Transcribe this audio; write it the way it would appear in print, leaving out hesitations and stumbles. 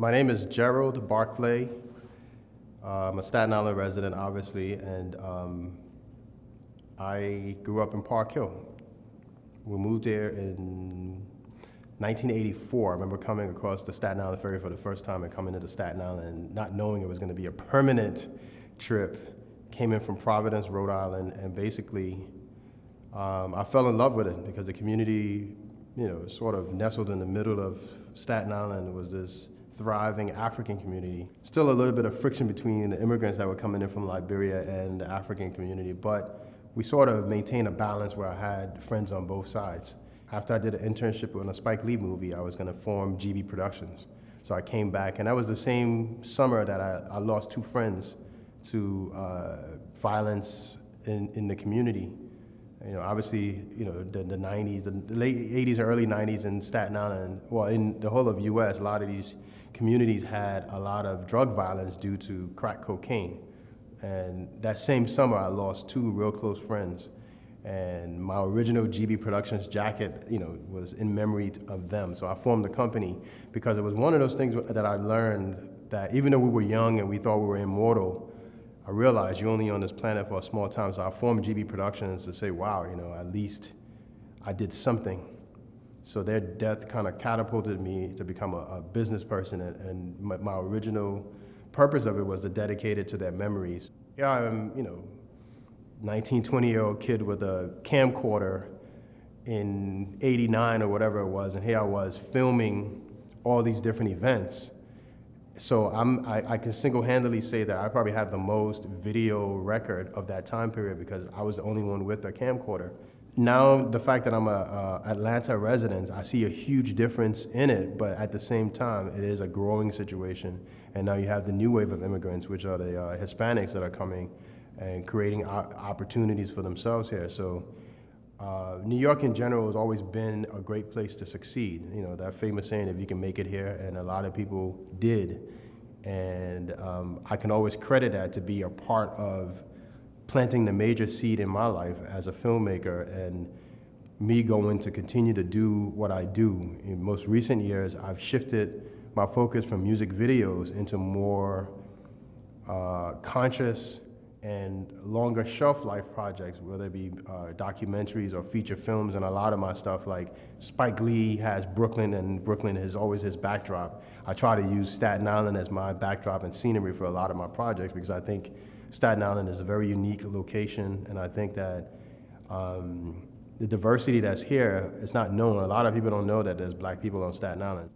My name is Gerald Barclay. I'm a Staten Island resident, obviously, and I grew up in Park Hill. We moved there in 1984. I remember coming across the Staten Island ferry for the first time and coming into Staten Island and not knowing it was going to be a permanent trip. Came in from Providence, Rhode Island, and basically I fell in love with it because the community, sort of nestled in the middle of Staten Island was this thriving African community. Still a little bit of friction between the immigrants that were coming in from Liberia and the African community, but we sort of maintained a balance where I had friends on both sides. After I did an internship on a Spike Lee movie, I was going to form GB Productions. So I came back, and that was the same summer that I lost two friends to violence in the community. Obviously, the 90s, the late 80s or early 90s in Staten Island, well, in the whole of US, a lot of these communities had a lot of drug violence due to crack cocaine. And that same summer, I lost two real close friends. And my original GB Productions jacket, was in memory of them. So I formed the company because it was one of those things that I learned that even though we were young and we thought we were immortal, I realized you're only on this planet for a small time. So I formed GB Productions to say, wow, at least I did something. So their death kind of catapulted me to become a business person, and my original purpose of it was to dedicate it to their memories. Here I am, 19, 20-year-old kid with a camcorder in '89 or whatever it was, and here I was filming all these different events. So I can single-handedly say that I probably have the most video record of that time period because I was the only one with a camcorder. Now, the fact that I'm a Atlanta resident, I see a huge difference in it, but at the same time, it is a growing situation. And now you have the new wave of immigrants, which are the Hispanics that are coming and creating opportunities for themselves here. So New York in general has always been a great place to succeed. That famous saying, if you can make it here, and a lot of people did. And I can always credit that to be a part of planting the major seed in my life as a filmmaker and me going to continue to do what I do. In most recent years, I've shifted my focus from music videos into more conscious and longer shelf life projects, whether it be documentaries or feature films. And a lot of my stuff, like Spike Lee has Brooklyn, and Brooklyn is always his backdrop. I try to use Staten Island as my backdrop and scenery for a lot of my projects because I think Staten Island is a very unique location, and I think that the diversity that's here is not known. A lot of people don't know that there's black people on Staten Island.